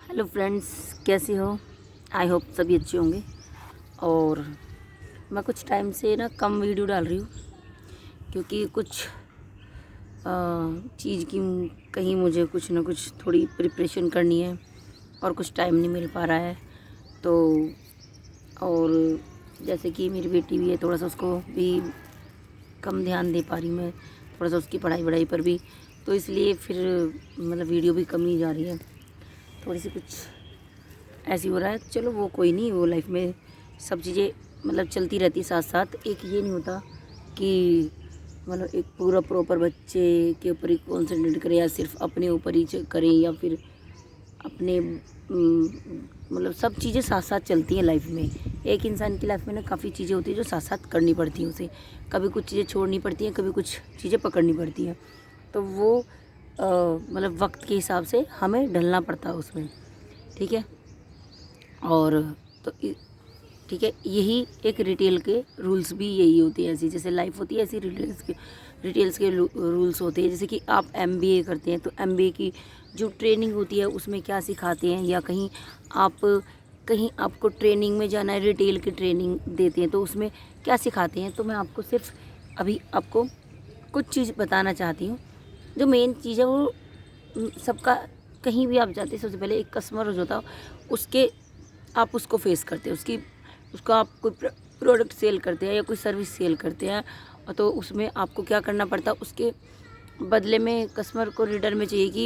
Hello friends, कैसे हो? I hope सभी अच्छे होंगे। और मैं कुछ टाइम से ना कम वीडियो डाल रही हूँ क्योंकि कुछ चीज़ की कहीं मुझे कुछ ना कुछ थोड़ी प्रिपरेशन करनी है और कुछ टाइम नहीं मिल पा रहा है। तो और जैसे कि मेरी बेटी भी है, थोड़ा सा उसको भी कम ध्यान दे पा रही मैं, थोड़ा सा उसकी पढ़ाई वढ़ाई पर भी। तो इसलिए फिर मतलब वीडियो भी कम ही जा रही है, थोड़ी सी कुछ ऐसे हो रहा है। चलो वो कोई नहीं, वो लाइफ में सब चीज़ें मतलब चलती रहती है साथ साथ। एक ये नहीं होता कि मतलब एक पूरा प्रॉपर बच्चे के ऊपर ही कॉन्सेंट्रेट करें या सिर्फ अपने ऊपर ही करें या फिर अपने मतलब सब चीज़ें साथ साथ चलती हैं लाइफ में। एक इंसान की लाइफ में ना काफ़ी चीज़ें होती हैं जो साथ साथ करनी पड़ती हैं उसे। कभी कुछ चीज़ें छोड़नी पड़ती हैं, कभी कुछ चीज़ें पकड़नी पड़ती हैं। तो वो मतलब वक्त के हिसाब से हमें ढलना पड़ता है उसमें, ठीक है। और तो ठीक है, यही एक रिटेल के रूल्स भी यही होते हैं। ऐसी जैसे लाइफ होती है, ऐसी रिटेल्स के रूल्स होते हैं। जैसे कि आप एमबीए करते हैं तो एमबीए की जो ट्रेनिंग होती है उसमें क्या सिखाते हैं, या कहीं आपको ट्रेनिंग में जाना है, रिटेल की ट्रेनिंग देते हैं तो उसमें क्या सिखाते हैं। तो मैं आपको सिर्फ अभी आपको कुछ चीज़ बताना चाहती हूँ। जो मेन चीज़ है वो सबका, कहीं भी आप जाते हैं सबसे पहले एक कस्टमर जो होता है उसके आप उसको फेस करते हैं, उसको आप कोई प्रोडक्ट सेल करते हैं या कोई सर्विस सेल करते हैं, और तो उसमें आपको क्या करना पड़ता है, उसके बदले में कस्टमर को रिटर्न में चाहिए कि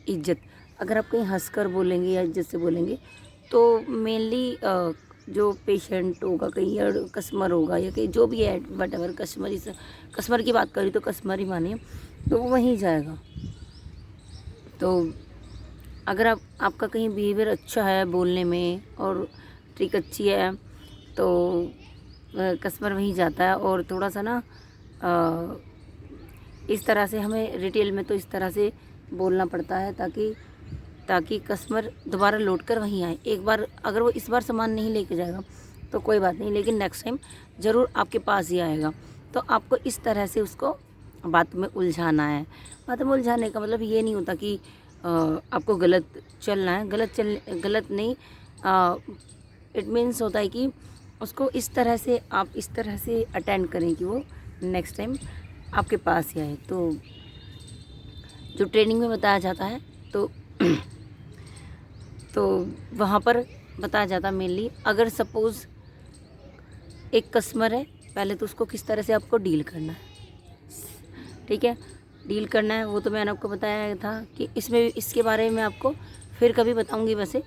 इज्जत। अगर आप कहीं हंसकर बोलेंगे या इज्जत से बोलेंगे तो मेनली जो पेशेंट होगा कहीं या कस्टमर होगा या कहीं जो भी है वट एवर, कस्टमर की बात करी तो कस्टमर ही मानिए, तो वो वहीं जाएगा। तो अगर आपका कहीं बिहेवियर अच्छा है बोलने में और ट्रिक अच्छी है तो कस्टमर वहीं जाता है। और थोड़ा सा ना इस तरह से हमें रिटेल में तो इस तरह से बोलना पड़ता है ताकि कस्टमर दोबारा लौट कर वहीं आए। एक बार अगर वो इस बार सामान नहीं लेके जाएगा तो कोई बात नहीं, लेकिन नेक्स्ट टाइम ज़रूर आपके पास ही आएगा। तो आपको इस तरह से उसको बात में उलझाना है। बात में उलझाने का मतलब ये नहीं होता कि आपको गलत चलना है, गलत नहीं। इट मीन्स होता है कि उसको इस तरह से अटेंड करें कि वो नेक्स्ट टाइम आपके पास ही आए। तो जो ट्रेनिंग में बताया जाता है तो तो वहाँ पर बताया जाता है मेनली, अगर सपोज़ एक कस्टमर है, पहले तो उसको किस तरह से आपको डील करना है, ठीक है। डील करना है वो तो मैंने आपको बताया था कि इसमें इसके बारे में आपको फिर कभी बताऊंगी वैसे,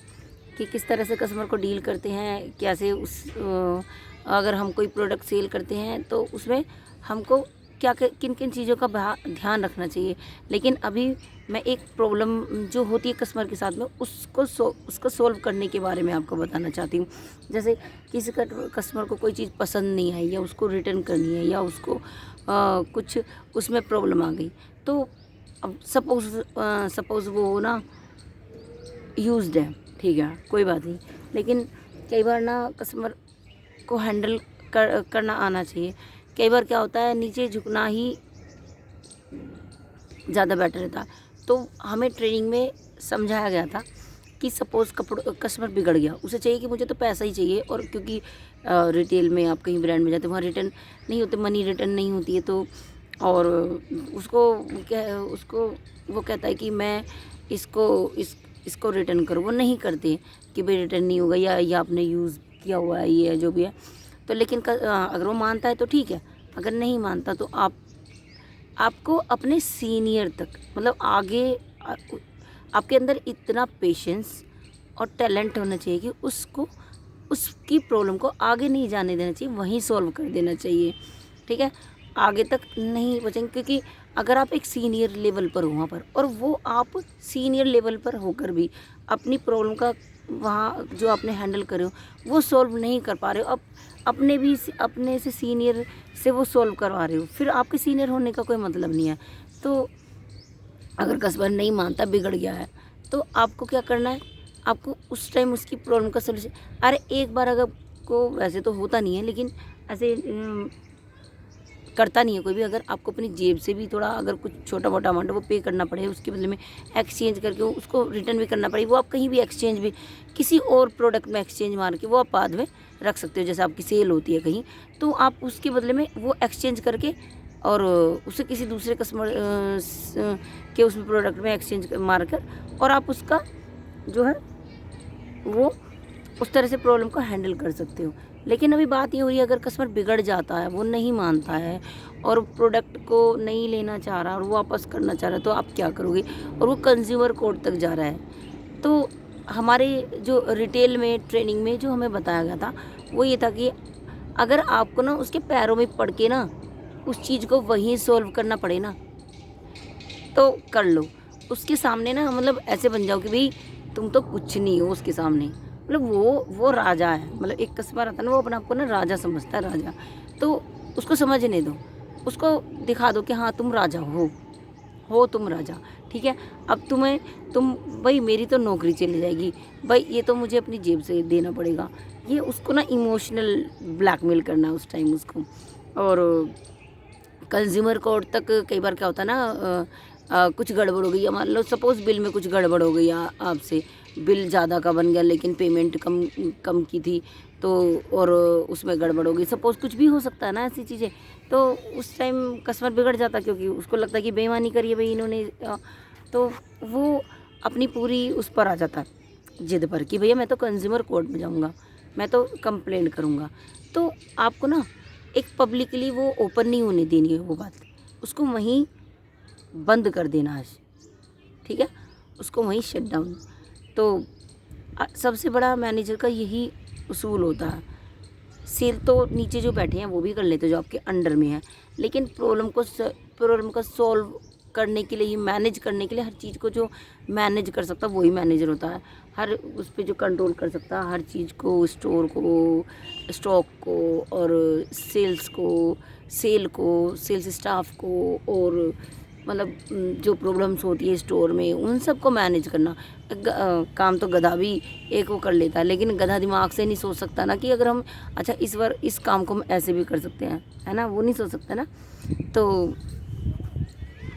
कि किस तरह से कस्टमर को डील करते हैं, कैसे अगर हम कोई प्रोडक्ट सेल करते हैं तो उसमें हमको क्या किन किन चीज़ों का ध्यान रखना चाहिए। लेकिन अभी मैं एक प्रॉब्लम जो होती है कस्टमर के साथ में उसको सोल्व करने के बारे में आपको बताना चाहती हूँ। जैसे किसी कस्टमर को कोई चीज़ पसंद नहीं आई या उसको रिटर्न करनी है या उसको कुछ उसमें प्रॉब्लम आ गई, तो अब सपोज़ वो ना यूज्ड है, ठीक है, कोई बात नहीं। लेकिन कई बार ना कस्टमर को हैंडल करना आना चाहिए। कई बार क्या होता है, नीचे झुकना ही ज़्यादा बेटर रहता है। तो हमें ट्रेनिंग में समझाया गया था कि सपोज़ कस्टमर बिगड़ गया, उसे चाहिए कि मुझे तो पैसा ही चाहिए। और क्योंकि रिटेल में आप कहीं ब्रांड में जाते हैं वहाँ रिटर्न नहीं होते, मनी रिटर्न नहीं होती है। तो और उसको वो कहता है कि मैं इसको रिटर्न करो, वो नहीं करते कि भाई रिटर्न नहीं होगा या आपने यूज़ किया हुआ है ये जो भी है। तो लेकिन अगर वो मानता है तो ठीक है, अगर नहीं मानता तो आपको अपने सीनियर तक मतलब आगे आपके अंदर इतना पेशेंस और टैलेंट होना चाहिए कि उसकी प्रॉब्लम को आगे नहीं जाने देना चाहिए, वहीं सॉल्व कर देना चाहिए, ठीक है। आगे तक नहीं बचेंगे, क्योंकि अगर आप एक सीनियर लेवल पर हो वहाँ पर और वो आप सीनियर लेवल पर होकर भी अपनी प्रॉब्लम का वहाँ जो आपने हैंडल करे हो वो सॉल्व नहीं कर पा रहे हो, अब अपने से सीनियर से वो सॉल्व करवा रहे हो, फिर आपके सीनियर होने का कोई मतलब नहीं है। तो अगर कस्टमर नहीं मानता, बिगड़ गया है, तो आपको क्या करना है, आपको उस टाइम उसकी प्रॉब्लम का सोल्यूशन, अरे एक बार अगर को वैसे तो होता नहीं है, लेकिन ऐसे करता नहीं है कोई भी। अगर आपको अपनी जेब से भी थोड़ा अगर कुछ छोटा मोटा अमाउंट वो पे करना पड़े, उसके बदले में एक्सचेंज करके उसको रिटर्न भी करना पड़े, वो आप कहीं भी एक्सचेंज भी किसी और प्रोडक्ट में एक्सचेंज मार के वो आप बाद में रख सकते हो। जैसे आपकी सेल होती है कहीं, तो आप उसके बदले में वो एक्सचेंज करके और उसे किसी दूसरे कस्टमर के उसमें प्रोडक्ट में एक्सचेंज मार कर और आप उसका जो है वो उस तरह से प्रॉब्लम को हैंडल कर सकते हो। लेकिन अभी बात ये हो रही है, अगर कस्टमर बिगड़ जाता है, वो नहीं मानता है और प्रोडक्ट को नहीं लेना चाह रहा और वो वापस करना चाह रहा है, तो आप क्या करोगे? और वो कंज्यूमर कोर्ट तक जा रहा है। तो हमारे जो रिटेल में ट्रेनिंग में जो हमें बताया गया था वो ये था कि अगर आपको ना उसके पैरों में पड़ के ना उस चीज़ को वहीं सॉल्व करना पड़े ना, तो कर लो। उसके सामने ना मतलब ऐसे बन जाओ कि भाई तुम तो कुछ नहीं हो उसके सामने। मतलब वो राजा है। मतलब एक कस्टमर आता है ना, वो अपने आप को ना राजा समझता है, राजा। तो उसको समझने दो, उसको दिखा दो कि हाँ तुम राजा हो तुम राजा, ठीक है। अब तुम भाई मेरी तो नौकरी चली जाएगी, भाई ये तो मुझे अपनी जेब से देना पड़ेगा। ये उसको ना इमोशनल ब्लैकमेल करना है उस टाइम उसको। और कंज्यूमर कोर्ट तक कई बार क्या होता है ना, कुछ गड़बड़ हो गई, मान लो सपोज़ बिल में कुछ गड़बड़ हो गई, आपसे बिल ज़्यादा का बन गया लेकिन पेमेंट कम की थी, तो और उसमें गड़बड़ हो गई, सपोज़ कुछ भी हो सकता है ना ऐसी चीज़ें। तो उस टाइम कस्टमर बिगड़ जाता, क्योंकि उसको लगता है कि बेईमानी करी है भाई इन्होंने, तो वो अपनी पूरी उस पर आ जाता है जिद पर कि भैया मैं तो कंज्यूमर कोर्ट में जाऊँगा, मैं तो कंप्लेंट करूँगा। तो आपको ना एक पब्लिकली वो ओपन नहीं होने देनी है वो बात, उसको वहीं बंद कर देना है, ठीक है, उसको वहीं शट डाउन। तो सबसे बड़ा मैनेजर का यही उसूल होता है। सेल तो नीचे जो बैठे हैं वो भी कर लेते जो आपके अंडर में है, लेकिन प्रॉब्लम को सॉल्व करने के लिए, मैनेज करने के लिए, हर चीज़ को जो मैनेज कर सकता है वही मैनेजर होता है। हर उस पर जो कंट्रोल कर सकता है हर चीज़ को, स्टोर को, स्टॉक को, और सेल्स को, सेल्स स्टाफ को, और मतलब जो प्रॉब्लम्स होती है स्टोर में उन सब को मैनेज करना। काम तो गधा भी एक वो कर लेता है, लेकिन गधा दिमाग से नहीं सोच सकता ना कि अगर हम अच्छा इस काम को हम ऐसे भी कर सकते हैं, है ना, वो नहीं सोच सकता ना। तो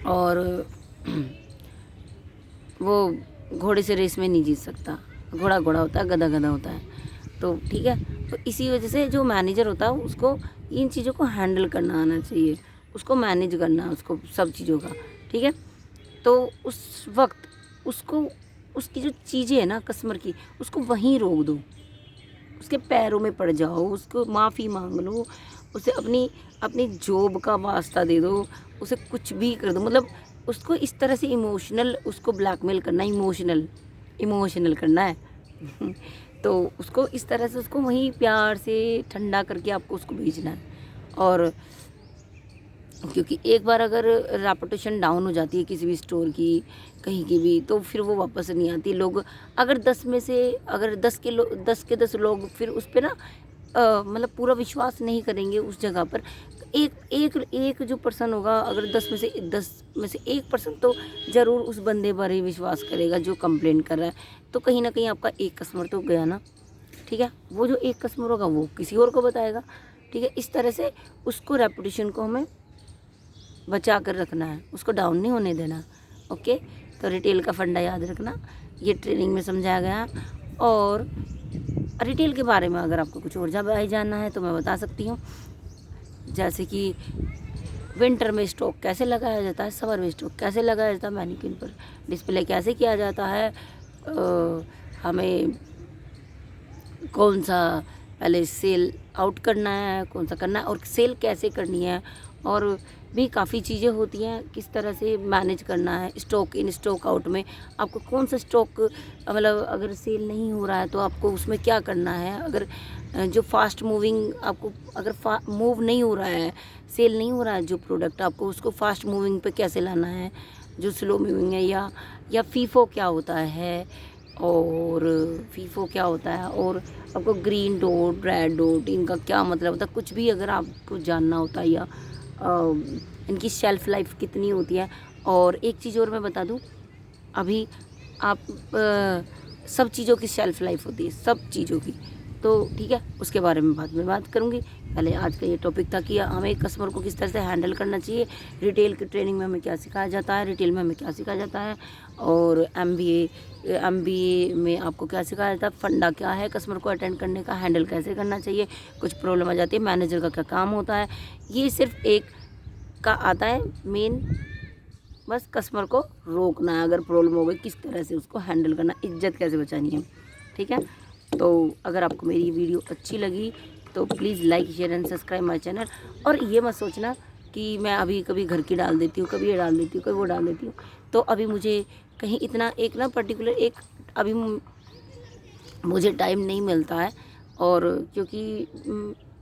और वो घोड़े से रेस में नहीं जीत सकता, घोड़ा घोड़ा होता है, गधा गधा होता है। तो ठीक है, तो इसी वजह से जो मैनेजर होता है उसको इन चीज़ों को हैंडल करना आना चाहिए, उसको मैनेज करना, उसको सब चीज़ों का, ठीक है। तो उस वक्त उसको उसकी जो चीज़ें हैं ना कस्टमर की, उसको वहीं रोक दो, उसके पैरों में पड़ जाओ, उसको माफ़ी मांग लो, उसे अपनी जॉब का वास्ता दे दो, उसे कुछ भी कर दो। मतलब उसको इस तरह से इमोशनल उसको ब्लैकमेल करना, इमोशनल करना है तो उसको इस तरह से उसको वहीं प्यार से ठंडा करके आपको उसको भेजना है। और क्योंकि एक बार अगर रेपुटेशन डाउन हो जाती है किसी भी स्टोर की, कहीं की भी, तो फिर वो वापस नहीं आती। लोग अगर 10 में से अगर 10 के 10 लोग फिर उस पर ना मतलब पूरा विश्वास नहीं करेंगे उस जगह पर। एक जो पर्सन होगा, अगर 10 में से 1% तो ज़रूर उस बंदे पर ही विश्वास करेगा जो कंप्लेंट कर रहा है। तो कहीं ना कहीं आपका एक कस्टमर तो गया ना, ठीक है। वो जो एक कस्टमर होगा वो किसी और को बताएगा, ठीक है। इस तरह से उसको रेपुटेशन को हमें बचा कर रखना है, उसको डाउन नहीं होने देना। ओके, तो रिटेल का फंडा याद रखना, ये ट्रेनिंग में समझाया गया। और रिटेल के बारे में अगर आपको कुछ और ज़्यादा जानना है तो मैं बता सकती हूँ, जैसे कि विंटर में स्टॉक कैसे लगाया जाता है, समर में स्टॉक कैसे लगाया जाता है, मैनिक्विन पर डिस्प्ले कैसे किया जाता है, हमें कौन सा पहले सेल आउट करना है, कौन सा करना है, और सेल कैसे करनी है, और भी काफ़ी चीज़ें होती हैं किस तरह से मैनेज करना है। स्टॉक इन स्टॉक आउट में आपको कौन सा स्टॉक, मतलब अगर सेल नहीं हो रहा है तो आपको उसमें क्या करना है। अगर जो फास्ट मूविंग आपको अगर मूव नहीं हो रहा है, सेल नहीं हो रहा है जो प्रोडक्ट, आपको उसको फास्ट मूविंग पे कैसे लाना है, जो स्लो मूविंग है, या फीफो क्या होता है, और फीफो क्या होता है, और आपको ग्रीन डॉट, रेड डॉट, इनका क्या मतलब होता है, कुछ भी अगर आपको जानना होता है, या इनकी शेल्फ़ लाइफ कितनी होती है। और एक चीज़ और मैं बता दूं, अभी आप सब चीज़ों की शेल्फ़ लाइफ होती है, सब चीज़ों की, तो ठीक है, उसके बारे में बाद में बात करूँगी। पहले आज का ये टॉपिक था कि हमें कस्टमर को किस तरह से हैंडल करना चाहिए, रिटेल की ट्रेनिंग में हमें क्या सिखाया जाता है, रिटेल में हमें क्या सिखाया जाता है, और MBA में आपको क्या सिखाया जाता है, फंडा क्या है, कस्टमर को अटेंड करने का, हैंडल कैसे करना चाहिए, कुछ प्रॉब्लम आ जाती है, मैनेजर का क्या काम होता है। ये सिर्फ एक का आता है मेन, बस कस्टमर को रोकना है, अगर प्रॉब्लम हो गई किस तरह से उसको हैंडल करना, इज्जत कैसे बचानी है। ठीक है, तो अगर आपको मेरी वीडियो अच्छी लगी तो please like share and subscribe my channel. और ये मत सोचना कि मैं अभी कभी घर की डाल देती हूँ, कभी ये डाल देती हूँ, कभी वो डाल देती हूँ। तो अभी मुझे कहीं इतना एक ना पर्टिकुलर एक अभी मुझे टाइम नहीं मिलता है, और क्योंकि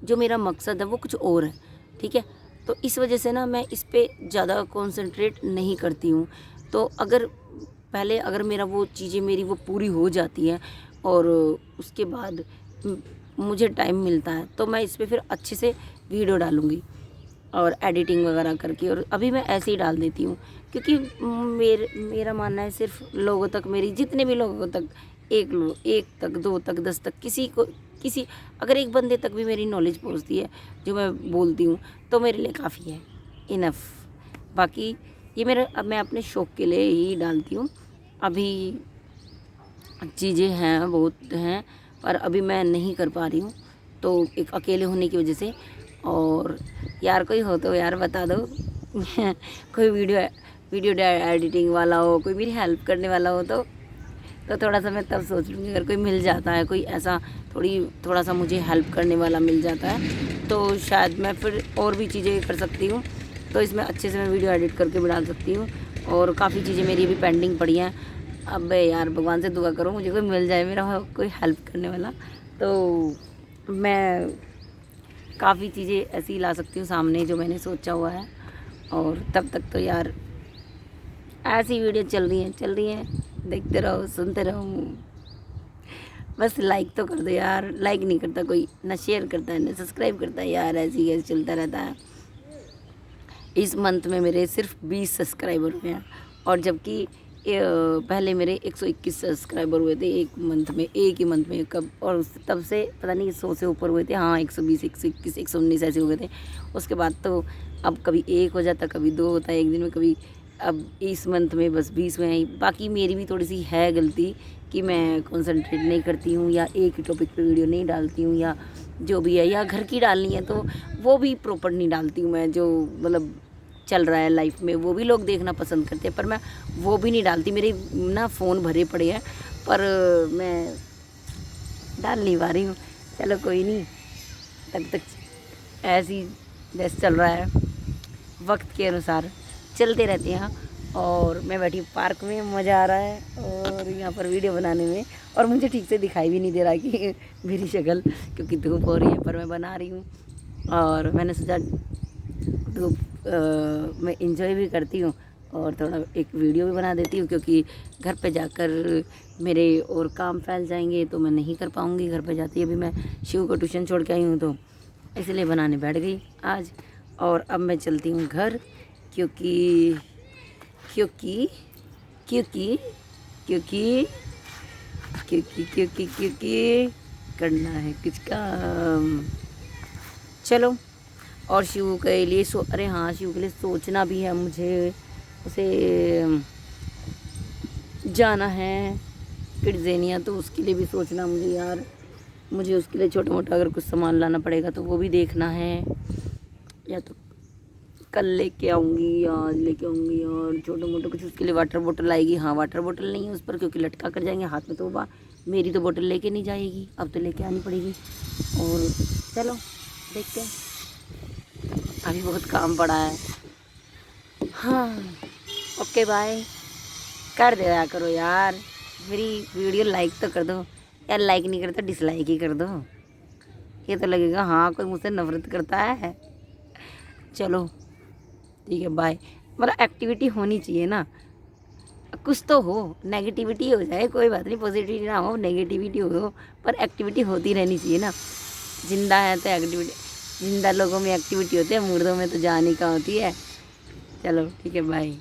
जो मेरा मकसद है वो कुछ और है। ठीक है, तो इस वजह से ना मैं इस पर ज़्यादा कॉन्सेंट्रेट नहीं करती हूँ। तो अगर मेरा वो चीज़ें मेरी वो पूरी हो जाती हैं और उसके बाद मुझे टाइम मिलता है तो मैं इस पे फिर अच्छे से वीडियो डालूँगी और एडिटिंग वगैरह करके। और अभी मैं ऐसे ही डाल देती हूँ क्योंकि मेरा मानना है सिर्फ लोगों तक, मेरी जितने भी लोगों तक, एक तक, 2 तक, 10 तक, किसी अगर एक बंदे तक भी मेरी नॉलेज पहुँचती है जो मैं बोलती हूँ तो मेरे लिए काफ़ी है, इनफ। बाकी ये मैं अपने शौक़ के लिए ही डालती हूँ। अभी चीज़ें हैं, बहुत हैं, पर अभी मैं नहीं कर पा रही हूँ, तो एक अकेले होने की वजह से। और यार कोई हो तो यार बता दो कोई वीडियो एडिटिंग वाला हो, कोई मेरी हेल्प करने वाला हो तो थोड़ा सा मैं तब सोच लूँगी। अगर कोई मिल जाता है, कोई ऐसा थोड़ा सा मुझे हेल्प करने वाला मिल जाता है तो शायद मैं फिर और भी चीज़ें कर सकती हूँ। तो इसमें अच्छे से मैं वीडियो एडिट करके भी डाल सकती हूँ। और काफ़ी चीज़ें मेरी अभी पेंडिंग पड़ी हैं। अब यार भगवान से दुआ करो मुझे कोई मिल जाए, मेरा कोई हेल्प करने वाला, तो मैं काफ़ी चीज़ें ऐसी ला सकती हूँ सामने जो मैंने सोचा हुआ है। और तब तक तो यार ऐसी वीडियो चल रही हैं, देखते रहो, सुनते रहो। बस लाइक तो कर दो यार, लाइक नहीं करता कोई, ना शेयर करता है, ना सब्सक्राइब करता है यार, ऐसे ही चलता रहता है। इस मंथ में मेरे सिर्फ 20 सब्सक्राइबर हुए हैं, और जबकि पहले मेरे 121 सब्सक्राइबर हुए थे एक ही मंथ में कब, और तब से पता नहीं 100 से ऊपर हुए थे। हाँ, 120, 121, 119 ऐसे हुए थे। उसके बाद तो अब कभी 1 हो जाता, कभी 2 होता है एक दिन में, कभी अब इस मंथ में बस 20 हुए हैं। बाकी मेरी भी थोड़ी सी है गलती कि मैं कंसंट्रेट नहीं करती हूँ, या एक ही टॉपिक पे वीडियो नहीं डालती हूँ, या जो भी है, या घर की डालनी है तो वो भी प्रॉपर नहीं डालती हूँ मैं। जो मतलब चल रहा है लाइफ में वो भी लोग देखना पसंद करते हैं, पर मैं वो भी नहीं डालती। मेरे ना फ़ोन भरे पड़े हैं पर मैं डाल नहीं पा रही हूँ। चलो कोई नहीं, तक ऐसी जैसे चल रहा है, वक्त के अनुसार चलते रहते हैं। और मैं बैठी पार्क में, मज़ा आ रहा है और यहाँ पर वीडियो बनाने में। और मुझे ठीक से दिखाई भी नहीं दे रहा कि मेरी शक्ल, क्योंकि धूप हो रही है, पर मैं बना रही हूँ। और मैंने सोचा धूप मैं इंजॉय भी करती हूँ और थोड़ा एक वीडियो भी बना देती हूँ, क्योंकि घर पे जाकर मेरे और काम फैल जाएंगे तो मैं नहीं कर पाऊँगी घर पे जाती। अभी मैं शिव को ट्यूशन छोड़ के आई हूँ तो इसलिए बनाने बैठ गई आज। और अब मैं चलती हूँ घर, क्योंकि क्योंकि क्योंकि क्योंकि क्योंकि क्योंकि क्योंकि करना है कुछ काम। चलो, और शिव के लिए अरे हाँ, शिव के लिए सोचना भी है मुझे, उसे जाना है किड्ज़ेनिया, तो उसके लिए भी सोचना मुझे यार। मुझे उसके लिए छोटा मोटा अगर कुछ सामान लाना पड़ेगा तो वो भी देखना है, या तो कल लेके आऊँगी या आज लेके आऊँगी। और छोटा मोटा कुछ उसके लिए वाटर बोतल आएगी। हाँ, वाटर बोतल नहीं है उस पर, क्योंकि लटका कर जाएंगे हाथ में, तो मेरी तो बोतल लेके नहीं जाएगी, अब तो लेके आनी पड़ेगी। और चलो देखते हैं, अभी बहुत काम पड़ा है। हाँ, ओके बाय। कर दिया करो यार, मेरी वीडियो लाइक तो कर दो यार, लाइक नहीं करते तो डिसलाइक ही कर दो। ये तो लगेगा हाँ कोई मुझसे नफरत करता है। चलो ठीक है, बाय। मतलब एक्टिविटी होनी चाहिए ना, कुछ तो हो, नेगेटिविटी हो जाए कोई बात नहीं, पॉजिटिविटी ना हो, नेगेटिविटी हो, पर एक्टिविटी होती रहनी चाहिए ना। जिंदा है तो एक्टिविटी, जिंदा लोगों में एक्टिविटी होती है, मुर्दों में तो जान ही का होती है। चलो ठीक है, बाय।